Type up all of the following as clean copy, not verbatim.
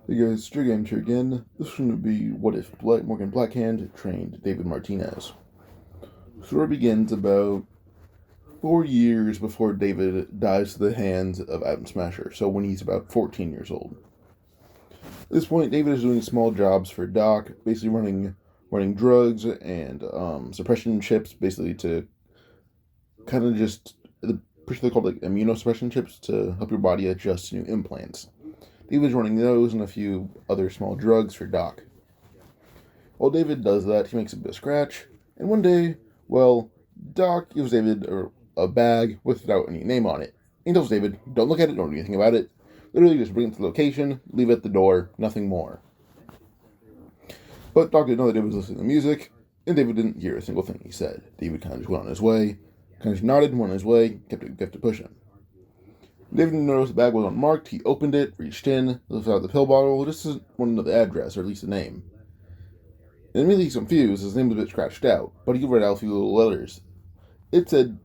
Hey guys, Jay-Sensei here again. This is going to be what if Morgan Blackhand trained David Martinez. The story begins about 4 years before David dies to the hands of Adam Smasher, so when he's about 14 years old. At this point, David is doing small jobs for Doc, basically running drugs and suppression chips, basically to kind of just they're called like immunosuppression chips to help your body adjust to new implants. David was running those and a few other small drugs for Doc. While David does that, he makes a bit of scratch, and one day, Doc gives David a bag without any name on it. He tells David, don't look at it, don't do anything about it. Literally just bring it to the location, leave it at the door, nothing more. But Doc didn't know that David was listening to music, and David didn't hear a single thing he said. David kind of just went on his way, kind of just nodded and went on his way, kept it pushing. David noticed the bag was unmarked. He opened it, reached in, lifted out the pill bottle, just wanted to know the address, or at least the name. And immediately he's confused, his name was a bit scratched out, but he read out a few little letters. It said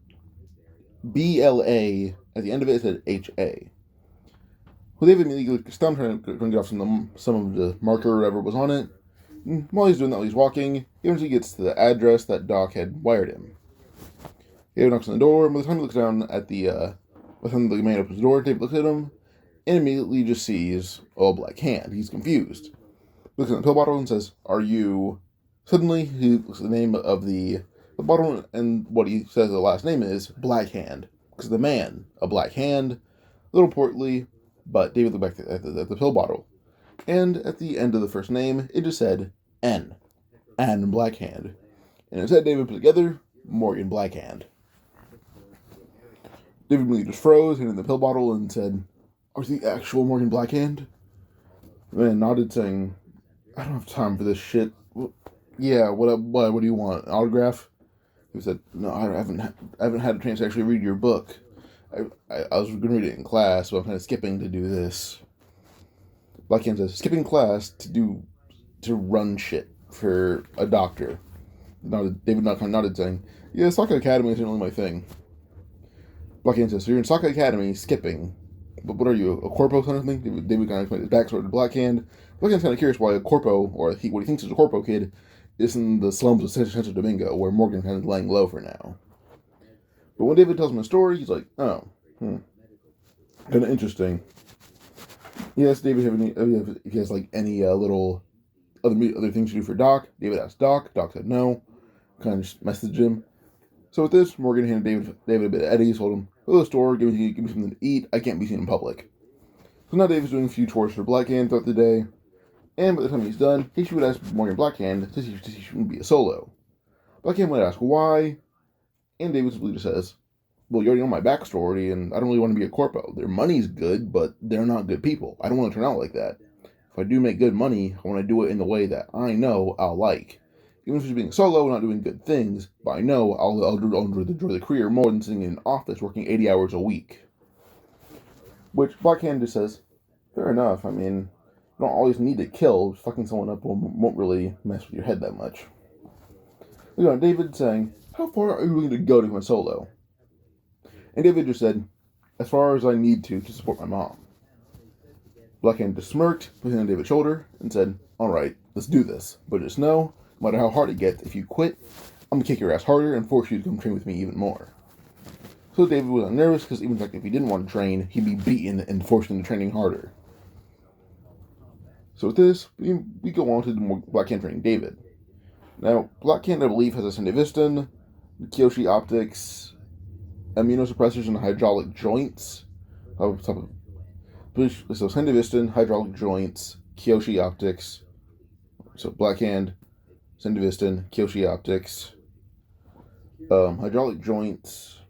BLA, at the end of it said HA. Well, David immediately stopped trying to get off some of the marker or whatever was on it. And while he's doing that, while he's walking, he eventually gets to the address that Doc had wired him. David knocks on the door, and by the time he looks down at the man opens the door, David looks at him, and immediately just sees a black hand. He's confused. Looks at the pill bottle and says, "Are you?" Suddenly, he looks at the name of the bottle, and what he says the last name is Blackhand. Because the man, a black hand, a little portly, but David looked back at the pill bottle. And at the end of the first name, it just said N. Ann Blackhand. And it said David put together, Morgan Blackhand. David immediately just froze, handed the pill bottle, and said, "Are you the actual Morgan Blackhand?" The man nodded, saying, "I don't have time for this shit." "Well, yeah, what do you want? An autograph?" He said, "No, I haven't had a chance to actually read your book. I was going to read it in class, but I'm kind of skipping to do this." Blackhand says, "Skipping class to run shit for a doctor." David kind of nodded, saying, "Yeah, Soccer Academy isn't really my thing." Blackhand says, "So you're in Soccer Academy, skipping. But what are you, a corpo kind of thing?" David kind of explained his backstory to Blackhand. Blackhand's kind of curious why a corpo, or what he thinks is a corpo kid, is in the slums of Santo Domingo, where Morgan kind of laying low for now. But when David tells him a story, he's like, "Oh, kind of interesting." He asks David if he has like any little other things to do for Doc. David asked Doc. Doc said no. Kind of just messaged him. So with this, Morgan handed David a bit of Eddie's, told him, "Go to the store, give me something to eat. I can't be seen in public." So now David's doing a few chores for Blackhand throughout the day, and by the time he's done, he would ask Morgan Blackhand to he shouldn't be a solo. Blackhand would ask why, and David simply just says, "Well, you already know my backstory, and I don't really want to be a corpo. Their money's good, but they're not good people. I don't want to turn out like that. If I do make good money, I want to do it in the way that I know I'll like. Even if it's being solo and not doing good things, but I know I'll enjoy the career more than sitting in an office working 80 hours a week." Which Blackhand just says, "Fair enough. I mean, you don't always need to kill. Fucking someone up won't really mess with your head that much." You know, David saying, "How far are you willing to go to become a solo?" And David just said, "As far as I need to support my mom." Blackhand just smirked, put his hand on David's shoulder, and said, "Alright, let's do this. But just know, no matter how hard it gets, if you quit, I'm gonna kick your ass harder and force you to come train with me even more." So David was nervous because even if he didn't want to train, he'd be beaten and forced into training harder. So with this, we go on to the more Blackhand training David. Now, Blackhand, I believe, has a Sandevistan, Kyoshi optics, immunosuppressors, and hydraulic joints. So Sandevistan, hydraulic joints, Kyoshi optics. So Blackhand, Sandevistan, Kyoshi optics, hydraulic joints,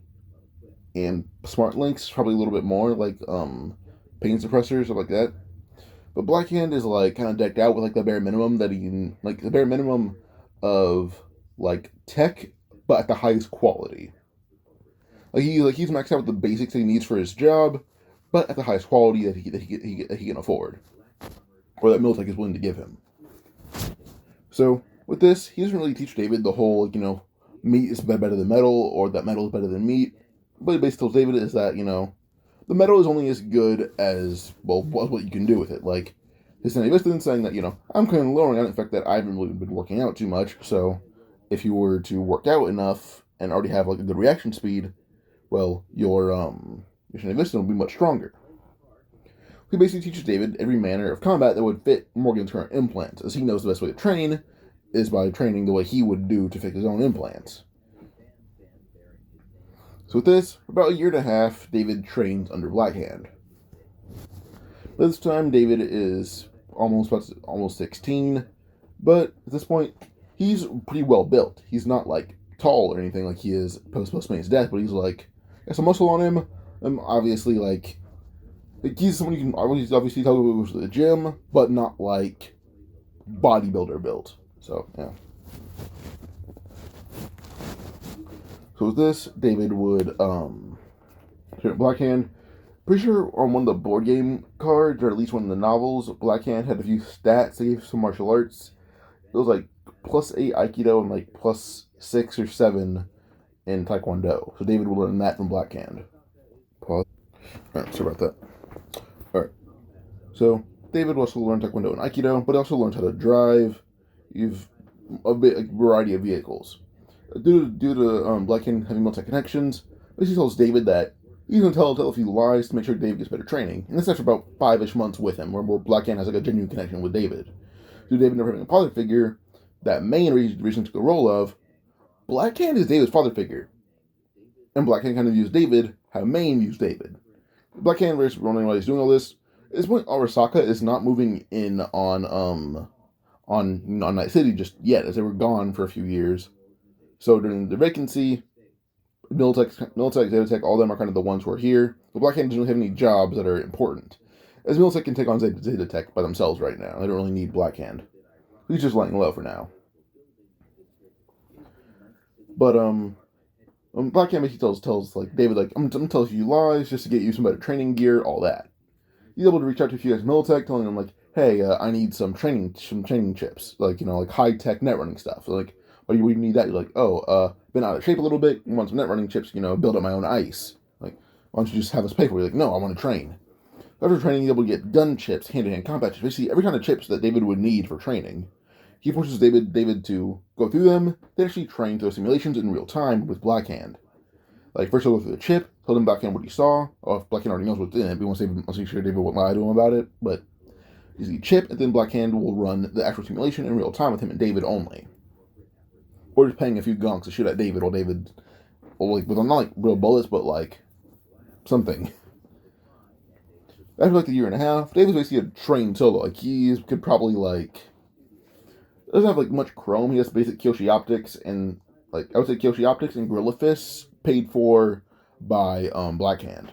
and smart links, probably a little bit more, like pain suppressors, stuff like that. But Blackhand is like kind of decked out with like the bare minimum that he can, like the bare minimum of like tech, but at the highest quality. He's maxed out with the basics that he needs for his job, but at the highest quality that he can afford, or that Militech is willing to give him. So with this, he doesn't really teach David the whole meat is better than metal, or that metal is better than meat. But he basically tells David is that the metal is only as good as what you can do with it. Like his inhibition, saying that, I'm kind of lowering on the fact that I haven't really been working out too much, so if you were to work out enough and already have like a good reaction speed, well, your inhibition will be much stronger. He basically teaches David every manner of combat that would fit Morgan's current implants, as he knows the best way to train is by training the way he would do to fix his own implants. So with this, for about a year and a half, David trains under Blackhand. This time, David is almost 16, but at this point, he's pretty well built. He's not like tall or anything like he is post-Main's death, but he's like got some muscle on him. Obviously, like he's someone you can obviously tell who goes to the gym, but not like bodybuilder built. So yeah. So with this, David would Blackhand. Pretty sure on one of the board game cards, or at least one of the novels, Blackhand had a few stats. They gave some martial arts. It was like +8 Aikido and like +6 or 7 in Taekwondo. So David will learn that from Blackhand. Pause. Alright, sorry about that. Alright. So David also learned Taekwondo and Aikido, but also learns how to drive. You've a variety of vehicles. Due to Blackhand having multi connections, basically tells David that he's going to tell a few lies to make sure David gets better training. And this after about 5-ish months with him, where Blackhand has like a genuine connection with David. Due to David never having a father figure, that main reason took the role of Blackhand is David's father figure. And Blackhand kind of views David how Main views David. Blackhand is running while he's doing all this. At this point, Arasaka is not moving in on Night City just yet, as they were gone for a few years. So during the vacancy, Militech, Zetatech, all of them are kind of the ones who are here. But Blackhand doesn't have any jobs that are important, as Militech can take on Zetatech by themselves right now. They don't really need Blackhand. He's just laying low for now. But Blackhand basically tells like David, like, I'm gonna tell you lies just to get you some better training gear, all that. He's able to reach out to a few guys in Militech, telling them like, hey, I need some training chips, like like high tech net running stuff. So, like, what do you need that? You're like, been out of shape a little bit. You want some net running chips? Build up my own ice. Like, why don't you just have us pay for it? You're like, no, I want to train. After training, he's able to get gun chips, hand-to-hand combat chips, basically every kind of chips that David would need for training. He forces David to go through them. They actually train through simulations in real time with Blackhand. Like, first he'll go through the chip, tell him Blackhand what he saw. Or if Blackhand already knows what's in it, but he wants to make sure David won't lie to him about it. But he's the chip, and then Blackhand will run the actual simulation in real time with him and David only. Or just paying a few gonks to shoot at David while David, with not like real bullets, but like something. After like a year and a half, David's basically a trained solo. Like, he could probably doesn't have like much chrome. He has basic Kyoshi optics and I would say Kyoshi optics and Gorilla Fists paid for by Blackhand.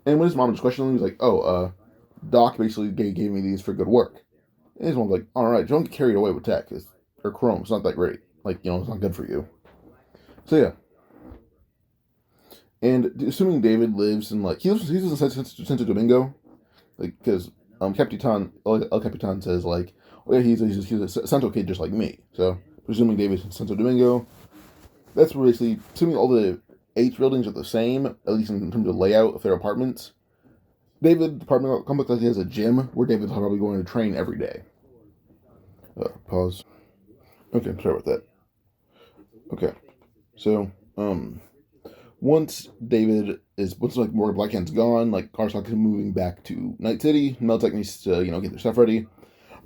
And when his mom was questioning him, he was like, Doc basically gave me these for good work. And his mom's like, alright, don't get carried away with tech. Or chrome, it's not that great. It's not good for you. So yeah. And assuming David lives in he's in Santo Domingo, because Capitan El Capitan says oh yeah, he's a Santo kid just like me. So presuming David's in Santo Domingo, that's basically assuming all the 8 buildings are the same, at least in terms of layout of their apartments. David's apartment complex has a gym where David's probably going to train every day. Pause. Okay, sorry about that. Okay, so once Morgan Blackhand's gone, Arasaka is moving back to Night City. Meltech needs to get their stuff ready.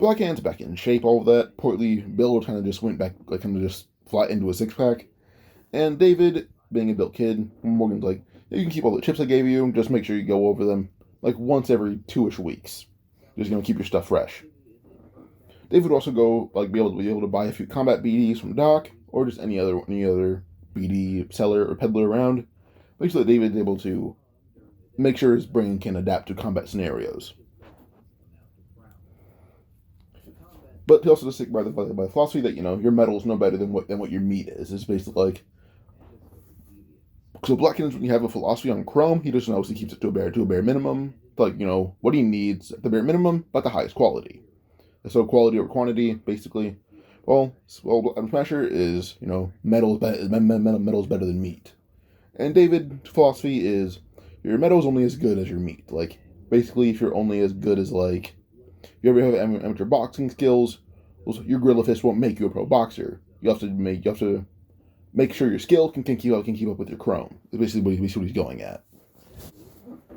Blackhand's back in shape, all of that. Portly Bill kind of just went back, kind of just flat into a 6-pack. And David, being a built kid, Morgan's like, you can keep all the chips I gave you. Just make sure you go over them once every 2-ish weeks. Just keep your stuff fresh. David would also go be able to buy a few combat BDs from Doc, or just any other BD seller or peddler around. Make sure that David is able to make sure his brain can adapt to combat scenarios. But he also just stick by the philosophy that your metal is no better than what your meat is. It's basically so Blackhand, when you have a philosophy on chrome, he just obviously keeps it to a bare minimum. What he needs at the bare minimum, but the highest quality. So quality over quantity, basically. Well, Smasher is, metal is better than meat. And David's philosophy is, your metal is only as good as your meat. Basically, if you're only as good as, you you ever have amateur boxing skills, well, your gorilla fist won't make you a pro boxer. You have to make sure your skill can keep up with your chrome. That's basically what he's going at.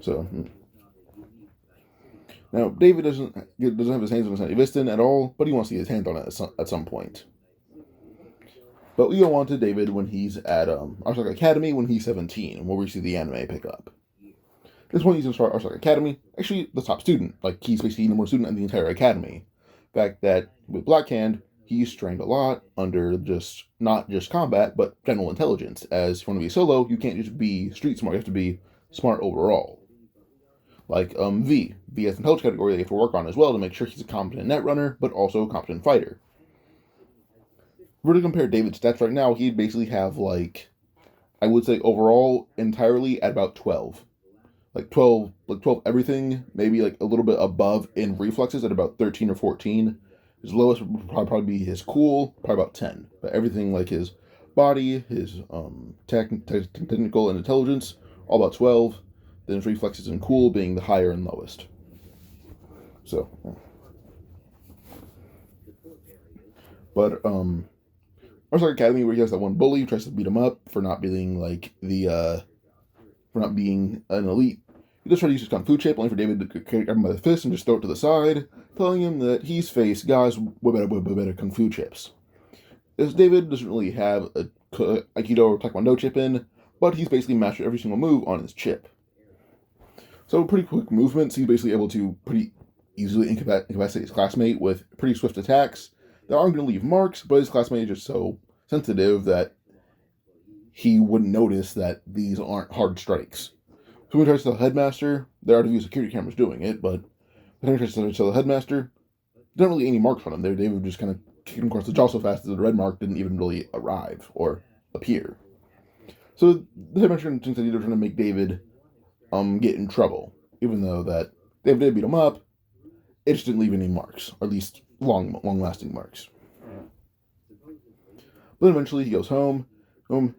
So now David doesn't have his hands on his Eviston at all, but he wants to get his hands on it at some point. But we go on to David when he's at Arstock Academy when he's 17, where we see the anime pick up. This point he's in Arstock Academy, actually the top student, like he's basically the number one student in the entire academy. The fact that with Blackhand, he's trained a lot under not just combat, but general intelligence. As if you want to be solo, you can't just be street smart, you have to be smart overall. Like V has an intelligence category that you have to work on as well to make sure he's a competent net runner, but also a competent fighter. If we're to compare David's stats right now, he'd basically have I would say overall entirely at about 12. 12 everything, maybe a little bit above in reflexes at about 13 or 14. His lowest would probably be his cool, probably about 10. But everything like his body, his technical and intelligence, all about 12. Then his reflexes and cool being the higher and lowest. So, but Arstock Academy, where he has that one bully who tries to beat him up for not being for not being an elite. He just tried to use his Kung Fu chip, only for David to grab him by the fist and just throw it to the side, telling him that he's faced guys with better Kung Fu chips. As David doesn't really have a Aikido or Taekwondo chip in, but he's basically mastered every single move on his chip. So pretty quick movements, he's basically able to pretty easily incapacitate his classmate with pretty swift attacks that aren't going to leave marks, but his classmate is just so sensitive that he wouldn't notice that these aren't hard strikes. So when he tries to tell the headmaster, there are a few security cameras doing it, but when he tries to tell the headmaster, there aren't really any marks on him. They would just kind of kick him across the jaw so fast that the red mark didn't even really arrive or appear. So the headmaster thinks that they're trying to make David get in trouble, even though that David did beat him up. It just didn't leave any marks, or at least long-lasting marks. But eventually he goes home.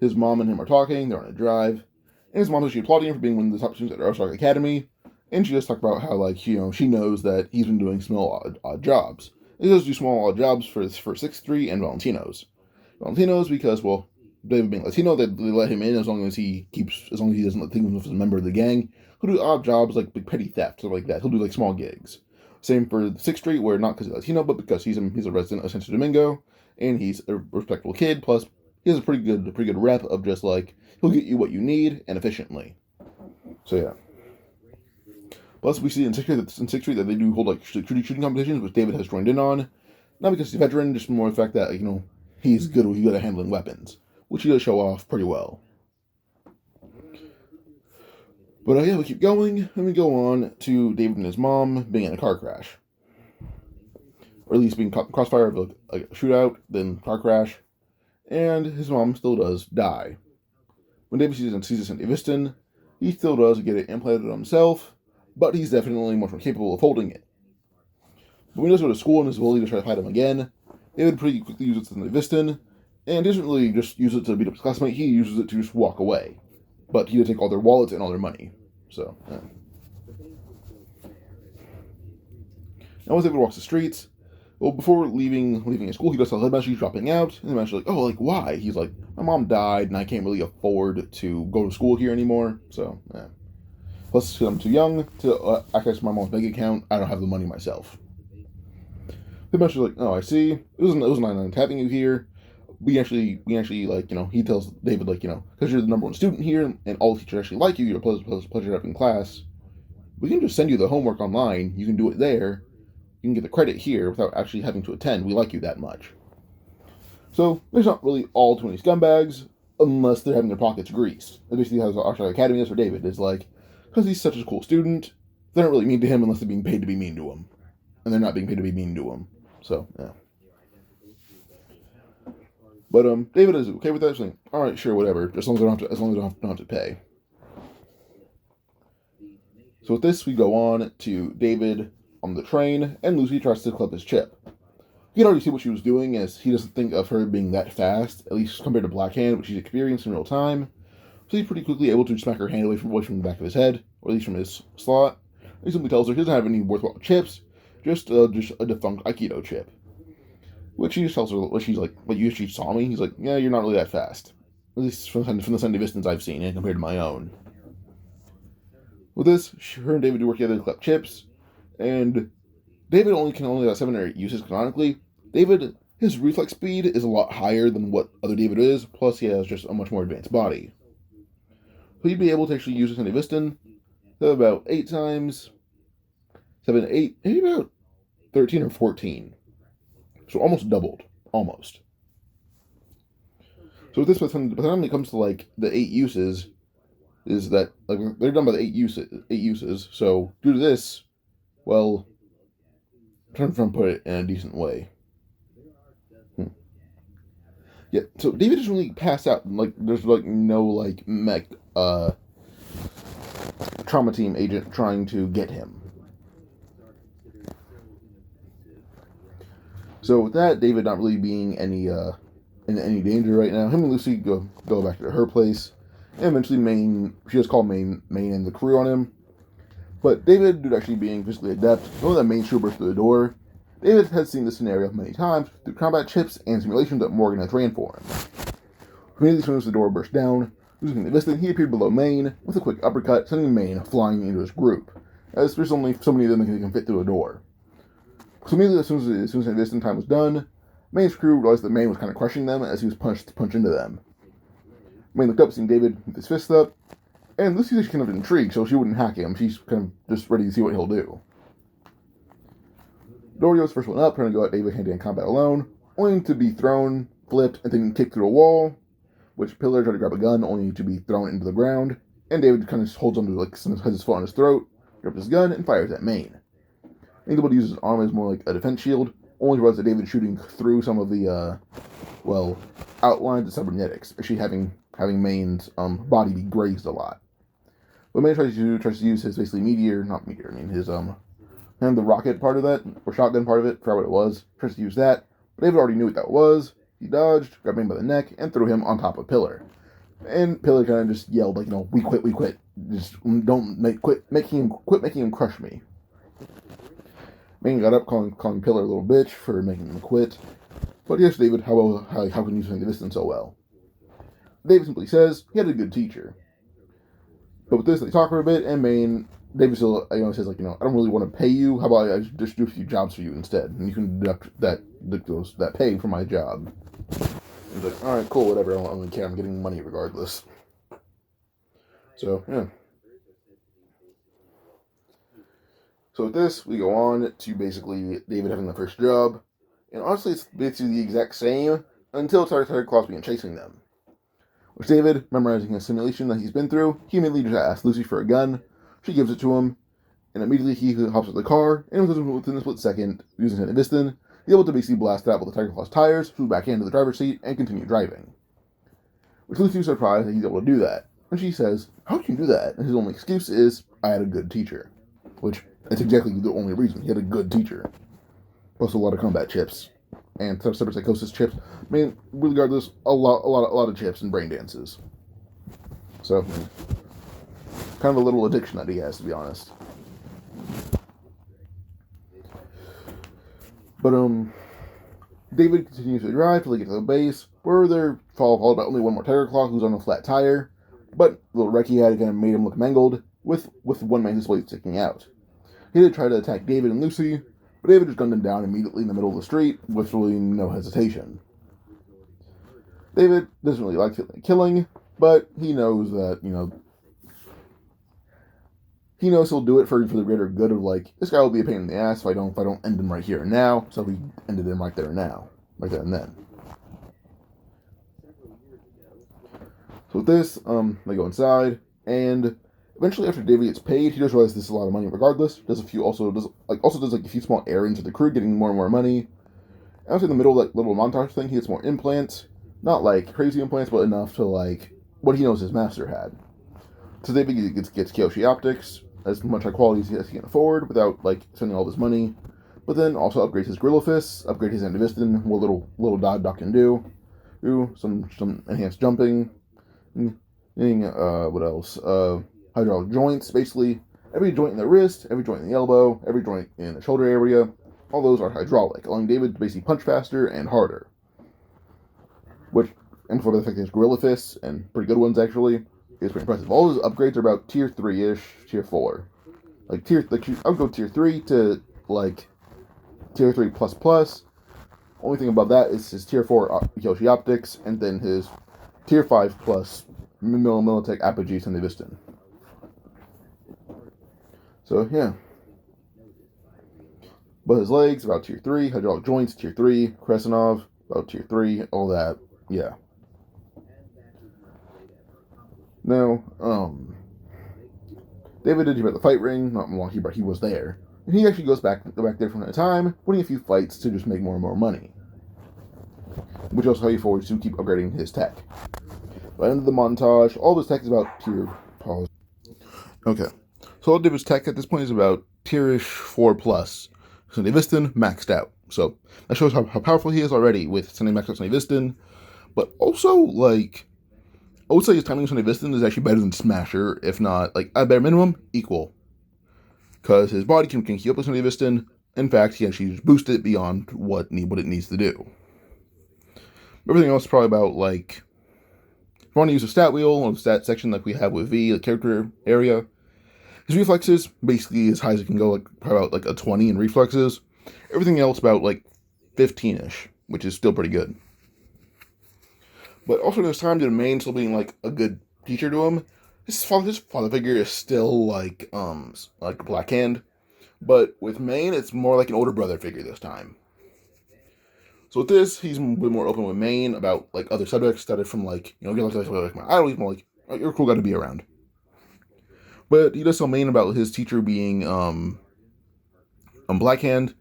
His mom and him are talking. They're on a drive. And his mom is actually applauding him for being one of the top students at Arstock Academy. And she just talked about how, she knows that he's been doing small, odd jobs. He does do small, odd jobs for 6'3" and Valentinos. Valentinos because, David being Latino, they let him in as long as he doesn't think of himself as a member of the gang. He'll do odd jobs like petty theft, stuff like that. He'll do small gigs. Same for 6th Street, where not because he's Latino, but because he's a resident of Santo Domingo, and he's a respectable kid. Plus, he has a pretty good rep of just he'll get you what you need and efficiently. So yeah. Plus, we see in 6th Street that they do hold shooting competitions, which David has joined in on. Not because he's a veteran, just more the fact that he's good at handling weapons, which he does show off pretty well. But we keep going, and we go on to David and his mom being in a car crash. Or at least being caught in crossfire of a shootout, then car crash. And his mom still does die. When David sees this in Eviston, he still does get it implanted on himself, but he's definitely much more capable of holding it. But when he does go to school and his bully to try to fight him again, David pretty quickly uses it in Eviston, and doesn't really just use it to beat up his classmate, he uses it to just walk away. But he would take all their wallets and all their money. So, yeah. Now once David walks the streets, before leaving his school, he does tell the headmaster he's dropping out, and the headmaster's like, why? He's like, my mom died, and I can't really afford to go to school here anymore, so, yeah. Plus, I'm too young to access my mom's bank account, I don't have the money myself. The headmaster's like, oh, I see, it was not having you here. We actually, he tells David, because you're the number one student here, and all the teachers actually like you, you're a pleasure having class, we can just send you the homework online, you can do it there, you can get the credit here without actually having to attend, we like you that much. So, there's not really all too many scumbags, unless they're having their pockets greased. That basically how Arstock Academy is for David, is because he's such a cool student, they're not really mean to him unless they're being paid to be mean to him. And they're not being paid to be mean to him. So, yeah. But David is okay with that. He's like, all right, sure, whatever. As long as I don't have to pay. So with this, we go on to David on the train, and Lucy tries to clip his chip. You can already see what she was doing, as he doesn't think of her being that fast, at least compared to Blackhand, which she's experienced in real time. So he's pretty quickly able to smack her hand away from the back of his head, or at least from his slot. He simply tells her he doesn't have any worthwhile chips, just a defunct Aikido chip. Which he tells her, which she's like, "What, you actually saw me?" He's like, "Yeah, you're not really that fast. At least from the Sunday distance I've seen, and compared to my own." With this, her and David do work together to collect chips, and David can only have 7 or 8 uses canonically. David, his reflex speed is a lot higher than what other David is, plus he has just a much more advanced body. So he'd be able to actually use his Sunday Viston about 8 times, 7, 8, maybe about 13 or 14. So almost doubled. Almost. So with this, by the time it comes to like the 8 uses, is that like they're done by the 8 uses. So due to this, well, I'm trying to put it in a decent way. Yeah. So David doesn't really pass out. Like there's like no like mech trauma team agent trying to get him. So with that, David not really being in any danger right now, him and Lucy go back to her place. And eventually she just called Maine and the crew on him. But David, due to actually being physically adept, knowing that Maine should burst through the door, David has seen this scenario many times through combat chips and simulations that Morgan has ran for him. Immediately as soon as the door burst down, losing the distance, he appeared below Maine with a quick uppercut, sending Maine flying into his group, as there's only so many of them that can fit through a door. So immediately as soon as the distance time was done, Maine's crew realized that Maine was kind of crushing them as he was punched to punch into them. Maine looked up, seeing David with his fist up, and Lucy's actually kind of intrigued, so she wouldn't hack him. She's kind of just ready to see what he'll do. Dorio's first one up, trying to go at David hand-to-hand combat alone, only to be thrown, flipped, and then kicked through a wall, which Pillar tried to grab a gun, only to be thrown into the ground, and David kind of holds onto has his foot on his throat, grabs his gun, and fires at Maine. Maine's able to use his arm as more like a defense shield, only to realize that David shooting through some of the, outlines of cybernetics, actually having Maine's body be grazed a lot. But Maine tries to use his basically his the rocket part of that, or shotgun part of it, forgot what it was, tries to use that, but David already knew what that was. He dodged, grabbed Maine by the neck, and threw him on top of Pillar. And Pillar kind of just yelled, like, we quit. Just quit making him crush me. Maine got up, calling Pillar a little bitch for making him quit. But he asked David how can you swing the distance so well? David simply says he had a good teacher. But with this, they talk for a bit, and David still says, I don't really want to pay you. How about I just do a few jobs for you instead, and you can deduct that pay for my job. He's like, all right, cool, whatever. I don't really care. I'm getting money regardless. So yeah. So with this, we go on to basically David having the first job, and honestly, it's basically the exact same until Tiger Claws began chasing them. Which David, memorizing a simulation that he's been through, he immediately just asks Lucy for a gun. She gives it to him, and immediately he hops out of the car, and within a split second, using his Viston, he's able to basically blast out with the Tiger Claw's tires, flew back into the driver's seat, and continue driving. Which Lucy was surprised that he's able to do that, and she says, "How can you do that?" And his only excuse is, "I had a good teacher," which that's exactly the only reason. He had a good teacher, plus a lot of combat chips and separate psychosis chips. Regardless, a lot of chips and brain dances. So, kind of a little addiction that he has, to be honest. But David continues to drive till they get to the base, where they're followed by only one more Tiger Claw who's on a flat tire. But the little wreck he had kind of made him look mangled, with one man's blade sticking out. He did try to attack David and Lucy, but David just gunned him down immediately in the middle of the street with really no hesitation. David doesn't really like killing, but he knows that, he knows he'll do it for the greater good of, this guy will be a pain in the ass if I don't end him right here and now, so he ended him right there and then. So with this, they go inside, and eventually after David gets paid, he does realize this is a lot of money regardless. Does a few small errands with the crew, getting more and more money. And also in the middle of that little montage thing, he gets more implants. Not crazy implants, but enough to what he knows his master had. So David gets Kyoshi optics, as much high quality as he can afford, without spending all this money. But then also upgrades his Gorilla Fists, upgrade his Antiviston, what little Doc can do. Some enhanced jumping. What else? Hydraulic joints, basically. Every joint in the wrist, every joint in the elbow, every joint in the shoulder area, all those are hydraulic, allowing David to basically punch faster and harder. Which, and for the fact that his gorilla fists, and pretty good ones actually, is pretty impressive. All his upgrades are about tier 3-ish, tier 4. I would go tier 3 to, tier 3 plus plus. Only thing about that is his tier 4 Yoshi Optics, and then his tier 5 plus Militech Apogee Senivistin. So, yeah. But his legs, about tier 3. Hydraulic joints, tier 3. Kresenov, about tier 3. All that, yeah. Now, David did about the fight ring, not long but he was there. And he actually goes back there from time to time, winning a few fights to just make more and more money. Which also how he forwards to keep upgrading his tech. By the end of the montage, all of his tech is about tier... Pause. Okay. So all David's tech at this point is about tierish 4 plus. Senivistin maxed out. So that shows how powerful he is already with maxed out Senivistin. But also, I would say his timing on Senivistin is actually better than Smasher, if not, at bare minimum, equal. Because his body can keep up with Senivistin. In fact, he actually boosted it beyond what it needs to do. Everything else is probably about, if you want to use a stat wheel or a stat section like we have with V, the character area, his reflexes, basically as high as it can go, probably about a 20 in reflexes. Everything else about 15-ish, which is still pretty good. But also there's time to the main still being a good teacher to him. His father figure is still Blackhand, but with Main it's more like an older brother figure this time. So with this, he's a bit more open with Main about other subjects started from my idol. He's more oh, you're a cool guy to be around. But he does tell Main about his teacher being Blackhand,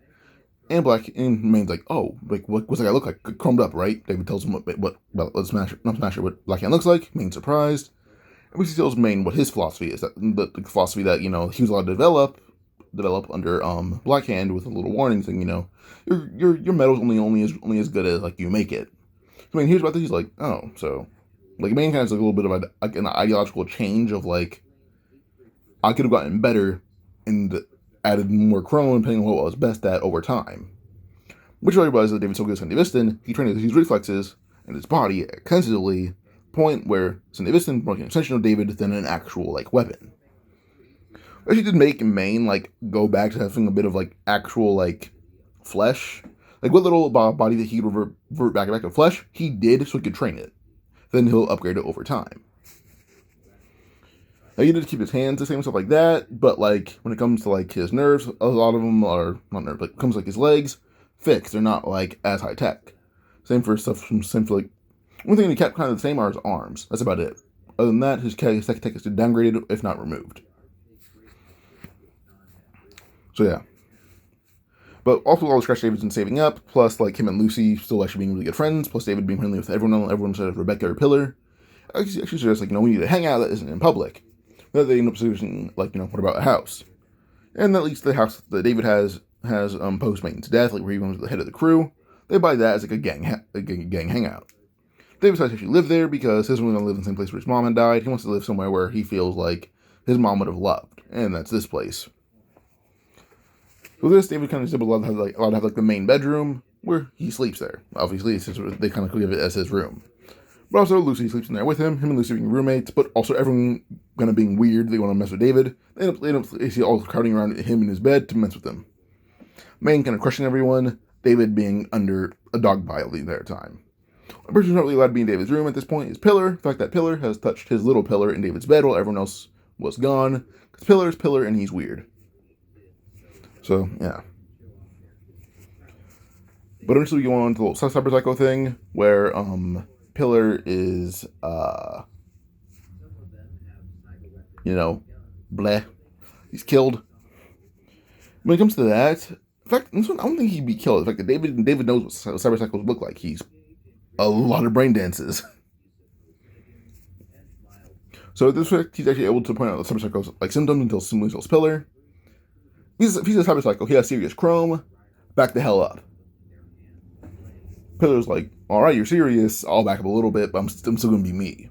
and Main's oh, what's that guy look like? Chromed up, right? David tells him what about Smasher, not Smasher, what Blackhand looks like. Main's surprised. And he tells Main what his philosophy is, that the philosophy that he was allowed to develop under Blackhand with a little warning saying, your metal's only as good as you make it. So Main hears about this, he's oh, so Main kind of has a little bit of an ideological change of I could have gotten better and added more chrome depending on what I was best at over time. Which I realized that David's so good at Senivistin, he trained his reflexes and his body extensively, point where Senivistin more an extension of David than an actual weapon. Actually did make Main go back to having a bit of actual flesh. What little body that he could revert back to flesh, he did so he could train it. Then he'll upgrade it over time. Now, he did keep his hands the same, stuff like that, but when it comes to his nerves, a lot of them are not nerves, but it comes his legs, fixed. They're not as high tech. Same for one thing he kept kind of the same are his arms. That's about it. Other than that, his tech is downgraded, if not removed. So yeah. But also all the scratch David's been saving up, plus him and Lucy still actually being really good friends, plus David being friendly with everyone said Rebecca or Pillar. Actually suggests we need to hang out that isn't in public. That they end up suggesting what about a house? And at least the house that David has post Main's death, where he becomes the head of the crew. They buy that as a gang hangout. David decides to actually live there because he doesn't want to live in the same place where his mom had died. He wants to live somewhere where he feels his mom would have loved, and that's this place. So this, David kind of is allowed to have the main bedroom where he sleeps there. Obviously, they kind of give it as his room. But also, Lucy sleeps in there with him and Lucy being roommates, but also everyone kind of being weird. They want to mess with David. They end up all crowding around him in his bed to mess with him. Main kind of crushing everyone, David being under a dog pile the entire time. A person who's not really allowed to be in David's room at this point is Pillar. In fact, that Pillar has touched his little Pillar in David's bed while everyone else was gone. Because Pillar is Pillar and he's weird. So, yeah. But eventually we go on to the little Cyber Psycho thing, where, Pillar is, bleh. He's killed. When it comes to that, in fact, I don't think he'd be killed. In fact, David knows what Cyber Cycles look like. He's a lot of brain dances. So, this fact, he's actually able to point out the Cyber Cycles symptoms until simply tells Pillar. If he's a Cyber Cycle, he has serious chrome. Back the hell up. Pillar's alright, you're serious, I'll back up a little bit, but I'm still going to be me.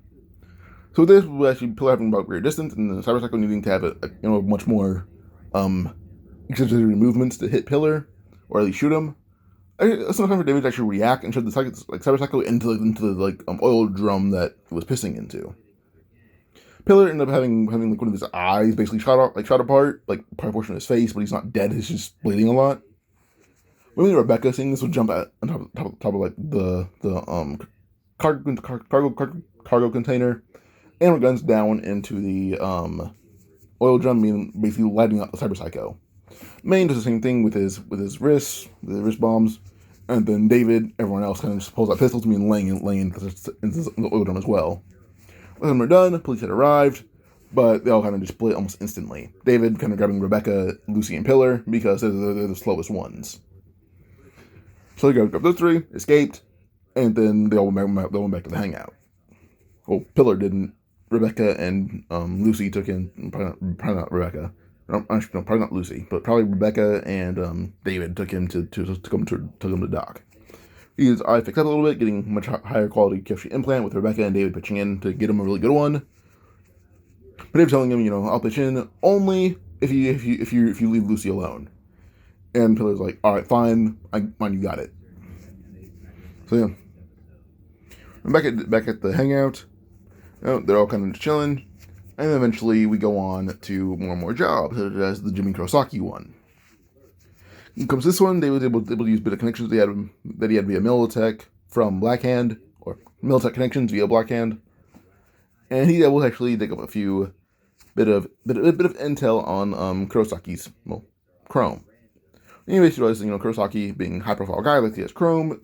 So this was actually Pillar having about greater distance, and the Cyber Psycho needing to have a much more exaggerated movements to hit Pillar, or at least shoot him. It's not time for David to actually react and shove the Cyber Psycho into the oil drum that it was pissing into. Pillar ended up having like one of his eyes basically shot apart, like part portion of his face, but he's not dead. He's just bleeding a lot. When Rebecca seeing this would jump at on top of like the cargo container, and her guns down into the oil drum, meaning basically lighting up the Cyber Psycho. Maine does the same thing with his wrists, with his wrist bombs, and then David, everyone else kind of just pulls out pistols to me and laying into the oil drum as well. When them are done, police had arrived, but they all kind of just split almost instantly. David kind of grabbing Rebecca, Lucy, and Pillar because they're the slowest ones. So they grabbed those three, escaped, and then they all went back to the hangout. Well, Pillar didn't. Rebecca and Lucy took in, probably not Rebecca. No, probably not Lucy, but probably Rebecca and David took him to come to Doc. His eye fixed up a little bit, getting much higher quality Kyoshi implant with Rebecca and David pitching in to get him a really good one. But David telling him, I'll pitch in only if you leave Lucy alone. And Pillar's like, all right, fine, you got it. So yeah, I'm back at the hangout. They're all kind of chilling, and eventually we go on to more and more jobs, such as the Jimmy Kurosaki one. When it comes to this one, they were able to use a bit of connections that he had via Militech from Blackhand, or Militech connections via Blackhand, and he was actually dig up a few bit of intel on Kurosaki's Chrome. And he basically realized, Kurosaki being a high-profile guy like he has Chrome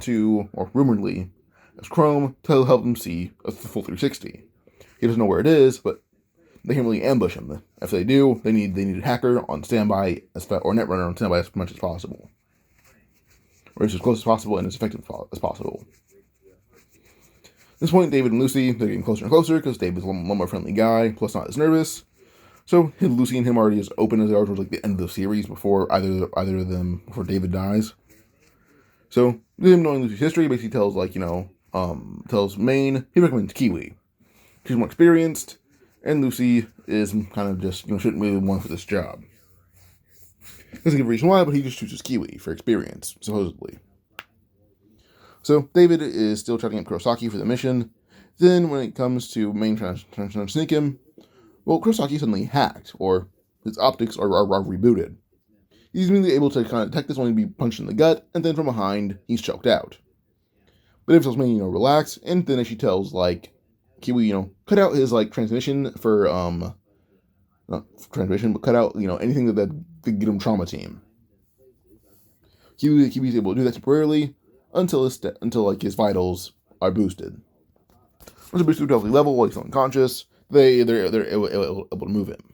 or rumoredly as Chrome, to help him see a full 360. He doesn't know where it is, but they can really ambush him. If they do, they need a hacker on standby or netrunner on standby as much as possible, or as close as possible and as effective as possible. At this point, David and Lucy, they're getting closer and closer because David's a little more friendly guy, plus not as nervous. So Lucy and him are already as open as they are towards like the end of the series before either of them before David dies. So him knowing Lucy's history basically tells tells Maine he recommends Kiwi. She's more experienced, and Lucy is kind of just shouldn't really want for this job. Doesn't give a reason why, but he just chooses Kiwi for experience, supposedly. So David is still trying to get Kurosaki for the mission. Then when it comes to Maine trying to sneak him, well, Kurosaki suddenly hacked, or his optics are rebooted. He's immediately able to kind of detect this when he'd be punched in the gut, and then from behind, he's choked out. But David tells Maine, relax, and then she tells, Kiwi, cut out his, transmission for, not transmission, but cut out, anything that could get him trauma team. Kiwi's able to do that temporarily until his vitals are boosted. Once they're boosted to a healthy level while he's still unconscious, they're able to move him.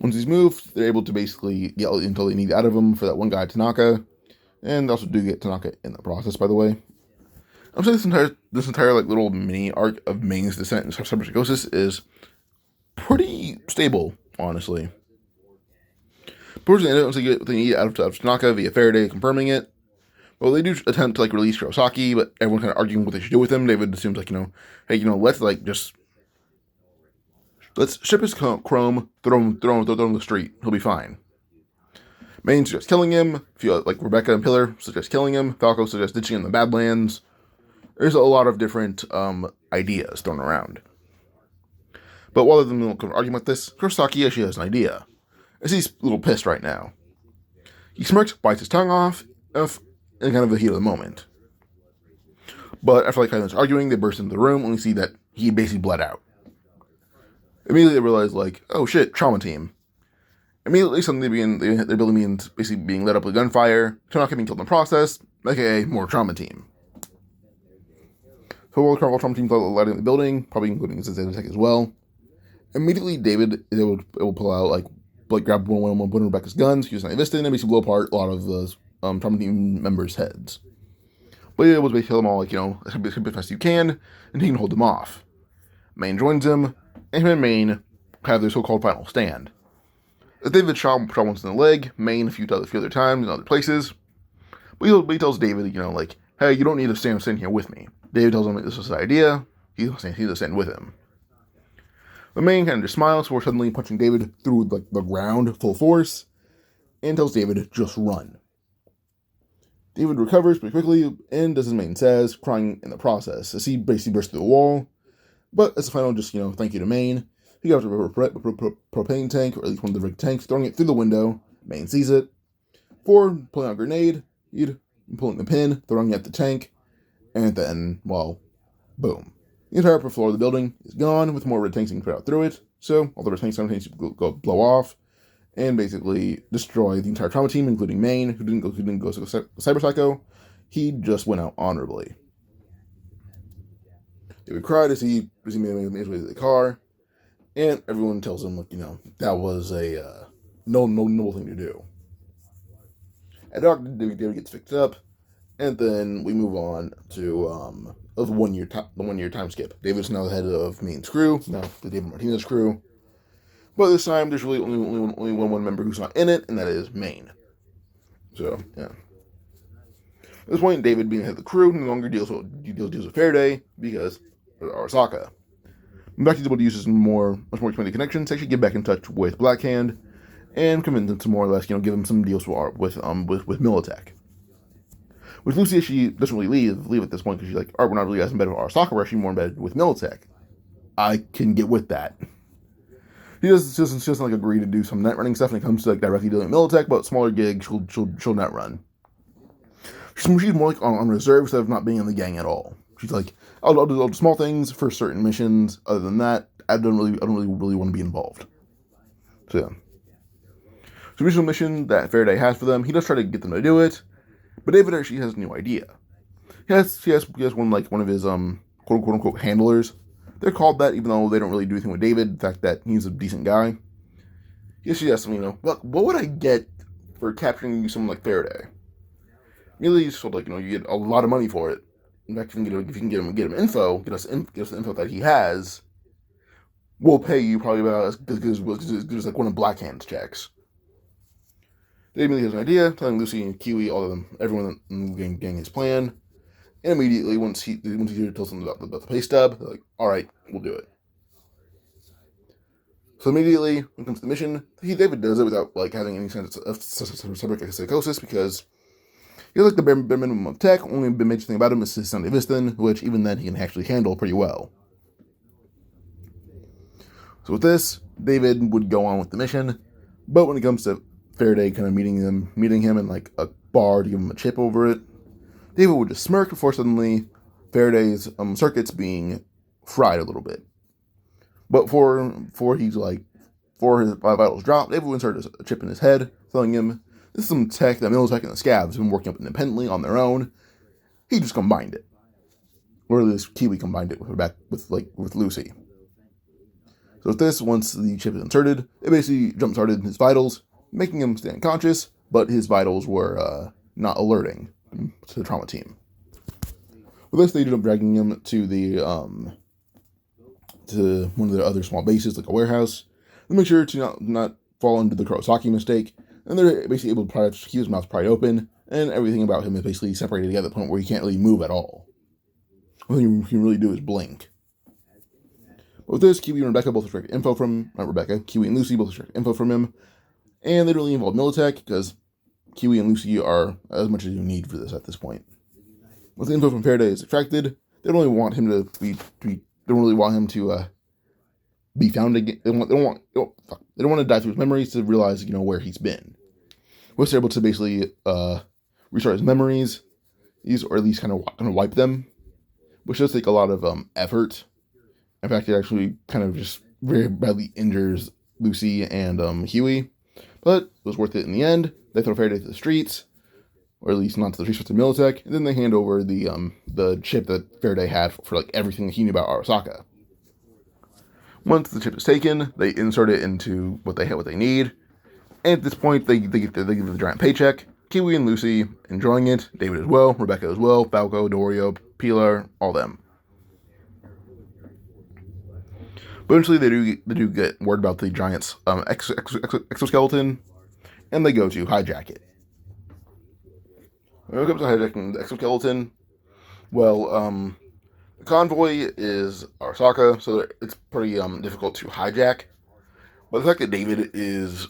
Once he's moved, they're able to basically get until they need out of him for that one guy, Tanaka, and also do get Tanaka in the process, by the way. I'm saying this entire little mini arc of Maine's descent into cyberpsychosis is pretty stable, honestly. Towards the end, once they get what they need out of Tanaka via Faraday confirming it, well, they do attempt to release Kurosaki, but everyone's kind of arguing what they should do with him. David assumes hey, let's ship his Chrome, throw him in the street. He'll be fine. Maine suggests killing him. Rebecca and Pillar suggest killing him. Falco suggests ditching him in the Badlands. There's a lot of different ideas thrown around. But while they're arguing about this, Kurosaki actually has an idea. As he's a little pissed right now. He smirks, bites his tongue off, in kind of the heat of the moment. But after kind of arguing, they burst into the room and we see that he basically bled out. Immediately they realize, oh shit, trauma team. Immediately suddenly their building means basically being lit up with gunfire, Tanaka being killed in the process, aka more trauma team. So while the trauma team lighting the building, probably including his attack as well, immediately David is able to pull out, grab one of Rebecca's guns, use an Vista, and basically blow apart a lot of the trauma team members' heads. But he's able to kill them all, as fast as you can, and he can hold them off. Maine joins him, and him and Maine have their so-called final stand. As David shot once in the leg, Maine a few other times in other places. But he tells David, hey, you don't need to stand here with me. David tells him this was his idea, he's to send with him. The Maine kind of just smiles before suddenly punching David through the ground full force and tells David just run. David recovers pretty quickly and does as Maine says, crying in the process as he basically bursts through the wall. But as a final, just thank you to Maine, he goes to a propane tank, or at least one of the rig tanks, throwing it through the window. Maine sees it. Ford pulling out a grenade, pulling the pin, throwing it at the tank, and then, well, boom. The entire upper floor of the building is gone, with more red tanks being put out through it. So all the red tanks sometimes go blow off and basically destroy the entire trauma team, including Maine, who didn't go to Cyber Psycho. He just went out honorably. David cried as he made his way to the car, and everyone tells him, that was a noble thing to do. At dark, David gets fixed up, and then we move on to the 1 year time skip. David's now the head of Maine's crew, now the David Martinez crew. But this time, there's really only one member who's not in it, and that is Maine. So, yeah. At this point, David, being head of the crew, no longer deals with Faraday because of Arasaka. Back he's able to use his much more expanded connections to actually get back in touch with Blackhand and convince him to more or less, give him some deals with Militech. With Lucy, she doesn't really leave at this point because she's like, all right, we're not really as embedded with Arasaka, we're actually more embedded with Militech. I can get with that. She doesn't agree to do some net running stuff when it comes to directly dealing with Militech, but smaller gigs she'll net run. She's more on reserve instead of not being in the gang at all. She's like, I'll do small things for certain missions. Other than that, I don't really want to be involved. So yeah. So the original mission that Faraday has for them, he does try to get them to do it, but David actually has a new idea. He has one of his quote unquote handlers. They're called that, even though they don't really do anything with David. The fact that he's a decent guy. He actually asks him, what would I get for capturing someone like Faraday? Really, he's told, you get a lot of money for it. In fact, if you can get him info, get us the info that he has, we'll pay you probably about as good as one of Blackhand's checks. David immediately has an idea, telling Lucy and Kiwi, all of them, everyone in the gang his plan. And immediately, once he tells them about the pay stub, they're like, all right, we'll do it. So immediately, when it comes to the mission, David does it without having any sense of psychosis, because he has the bare minimum of tech. Only the major thing about him is his Sunday Viston, which even then he can actually handle pretty well. So with this, David would go on with the mission, but when it comes to Faraday kind of meeting him in a bar to give him a chip over it, David would just smirk before suddenly Faraday's circuits being fried a little bit. But before his vitals drop, David would insert a chip in his head, telling him this is some tech that Militech and the Scavs have been working up independently on their own. He just combined it, or at least Kiwi combined it with Lucy. So with this, once the chip is inserted, it basically jump-started his vitals, making him stay unconscious, but his vitals were not alerting to the trauma team. With this, they ended up dragging him to to one of the other small bases, like a warehouse, to make sure to not fall into the Kurosaki mistake, and they're basically able to keep his mouth pried open, and everything about him is basically separated together to the point where he can't really move at all. All he can really do is blink. But with this, Kiwi and Rebecca both extract info from, Kiwi and Lucy both extract info from him, and they don't really involve Militech, because Kiwi and Lucy are as much as you need for this at this point. Once the info from Faraday is extracted, they don't really want him to be found again. They don't want to dive through his memories to realize where he's been. Once they're able to basically restart his memories, or at least kind of wipe them, which does take a lot of effort. In fact, it actually kind of just very badly injures Lucy and Huey, but it was worth it in the end. They throw Faraday to the streets, or at least not to the streets, but to Militech, and then they hand over the chip that Faraday had for everything that he knew about Arasaka. Once the chip is taken, they insert it into what they need, and at this point, they give the giant paycheck. Kiwi and Lucy enjoying it, David as well, Rebecca as well, Falco, Dorio, Pilar, all them. But eventually, they do get word about the giant's exoskeleton, and they go to hijack it. When it comes to hijacking the exoskeleton, well, The convoy is Arasaka, so it's pretty difficult to hijack. But the fact that David is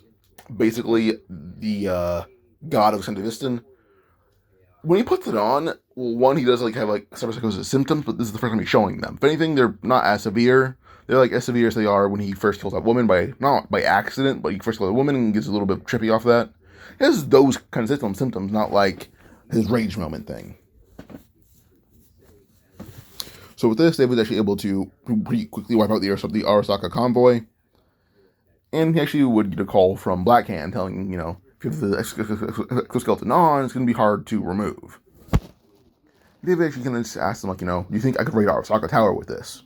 basically the god of Santavistan, when he puts it on, well, one, he does like have like cyberpsychosis symptoms, but this is the first time he's showing them. If anything, they're not as severe. They're like as severe as they are when he first kills that woman by not by accident, but he first kills a woman and gets a little bit trippy off that. He has those kind of symptoms, not like his rage moment thing. So with this, David was actually able to pretty quickly wipe out the Arasaka convoy, and he actually would get a call from Blackhand telling, if you have the exoskeleton on, it's going to be hard to remove. David actually kind of just asked him, do you think I could raid Arasaka Tower with this?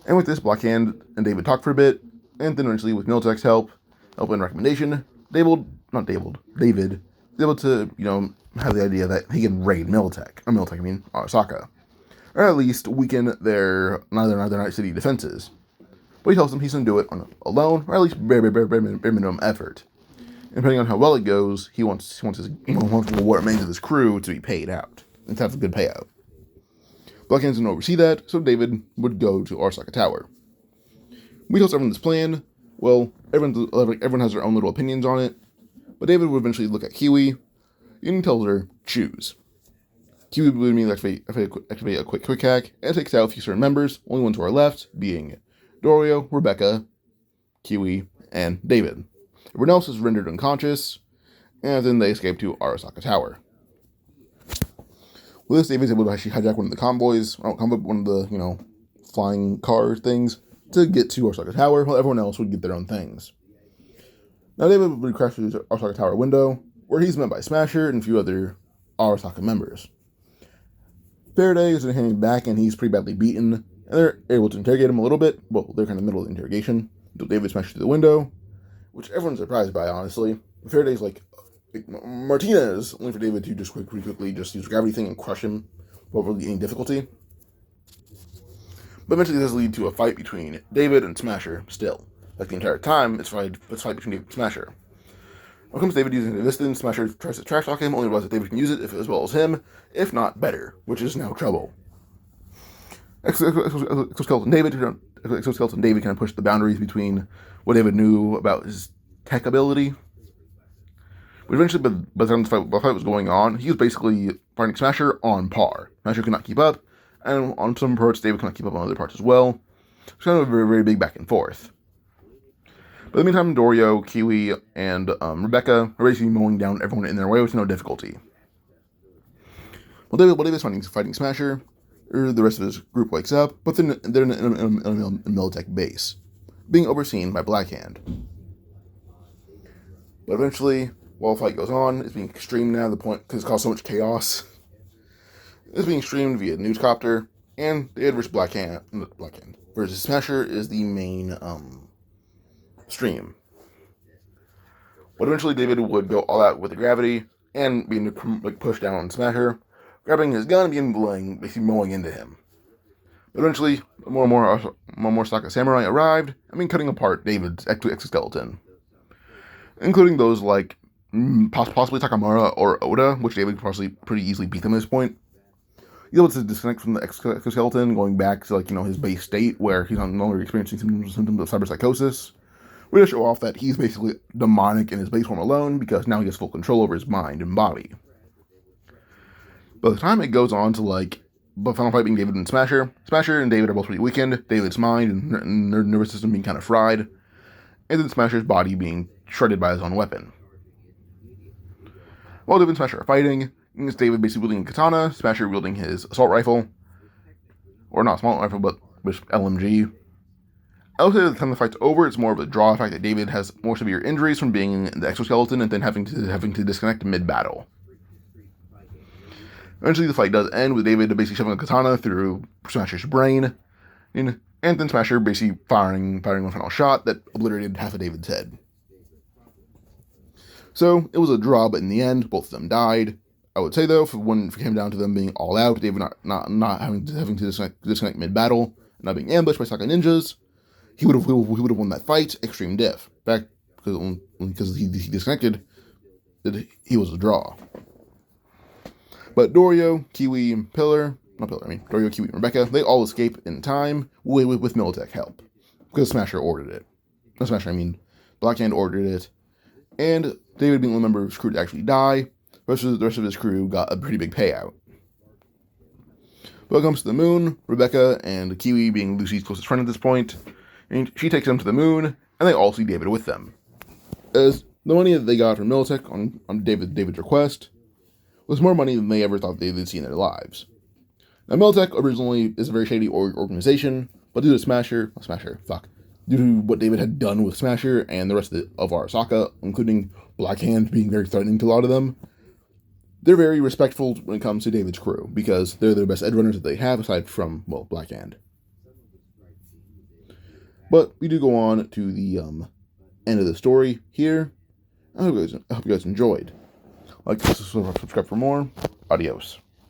And with this, Blackhand and David talked for a bit, and then eventually, with Militech's help and recommendation, David is able to, have the idea that he can raid Arasaka. Or at least weaken their Night City defenses. But he tells them he's going to do it alone, or at least bare minimum effort. And depending on how well it goes, he wants what remains of his crew to be paid out, and to have a good payout. Blackhand's going to oversee that, so David would go to Arasaka Tower. We tells everyone this plan. Well, everyone has their own little opinions on it, but David would eventually look at Kiwi and tells her, choose. Kiwi would immediately activate a quick hack, and takes out a few certain members, only one to our left, being Dorio, Rebecca, Kiwi, and David. Everyone else is rendered unconscious, and then they escape to Arasaka Tower. With this, David is able to actually hijack one of the convoys, one of the, flying car things, to get to Arasaka Tower, while everyone else would get their own things. Now, David would crash through the Arasaka Tower window, where he's met by Smasher and a few other Arasaka members. Faraday is hanging back, and he's pretty badly beaten, and they're able to interrogate him a little bit. Well, they're kind of in the middle of the interrogation, until David smashes through the window, which everyone's surprised by, honestly. Faraday's like Martinez, only for David to just quickly just use gravity thing and crush him without really any difficulty. But eventually this does lead to a fight between David and Smasher still. Like the entire time, it's a fight between David and Smasher. When it comes to David using the distance, Smasher tries to trash talk him, only realizes that David can use it as well as him, if not better, which is now trouble. Exoskeleton David kind of pushed the boundaries between what David knew about his tech ability. But eventually, by the time the fight was going on, he was basically fighting Smasher on par. Smasher could not keep up, and on some parts, David could not keep up on other parts as well. It's kind of a very, very big back and forth. But in the meantime, Dorio, Kiwi, and Rebecca are basically mowing down everyone in their way with no difficulty. While David's fighting Smasher, the rest of his group wakes up, but they're in a Militech base, being overseen by Blackhand. But eventually, while the fight goes on, it's being streamed now to the point, because it's caused so much chaos. It's being streamed via newscopter, and David versus Blackhand versus Smasher is the main stream. But eventually David would go all out with the gravity, and being pushed down on Smasher, grabbing his gun and basically mowing into him. But eventually, more and more stock of samurai arrived, cutting apart David's exoskeleton, including those like possibly Takamura or Oda, which David could possibly pretty easily beat them at this point. He's able to disconnect from the exoskeleton, going back to his base state where he's no longer experiencing symptoms of cyberpsychosis. We just show off that he's basically demonic in his base form alone, because now he has full control over his mind and body. By the time it goes on to the final fight being David and Smasher and David are both pretty weakened, David's mind and nervous system being kind of fried, and then Smasher's body being shredded by his own weapon. While David and Smasher are fighting, it's David basically wielding a katana, Smasher wielding his assault rifle, or not assault rifle, but LMG. I would say that the time the fight's over, it's more of a draw, the fact that David has more severe injuries from being in the exoskeleton and then having to disconnect mid-battle. Eventually the fight does end with David basically shoving a katana through Smasher's brain, and then Smasher basically firing one final shot that obliterated half of David's head. So, it was a draw, but in the end, both of them died. I would say, though, if it came down to them being all out, David not having to disconnect mid-battle, not being ambushed by Saka ninjas, he would have won that fight, extreme diff. In fact, because he disconnected, he was a draw. But Dorio, Kiwi, and Dario, Kiwi, and Rebecca, they all escape in time with Militech help. Because Smasher ordered it. Not Smasher, Blackhand ordered it. And David, being a member of his crew, to actually die. The rest of his crew got a pretty big payout. But it comes to the moon, Rebecca and Kiwi, being Lucy's closest friend at this point, and she takes them to the moon, and they all see David with them. As the money that they got from Militech on David's request was more money than they ever thought they would see in their lives. Now, Militech originally is a very shady organization, but due to what David had done with Smasher and the rest of Arasaka, including Blackhand being very threatening to a lot of them, they're very respectful when it comes to David's crew, because they're the best edge runners that they have, aside from, Blackhand. But we do go on to the end of the story here. I hope you guys enjoyed. Like, subscribe for more. Adios.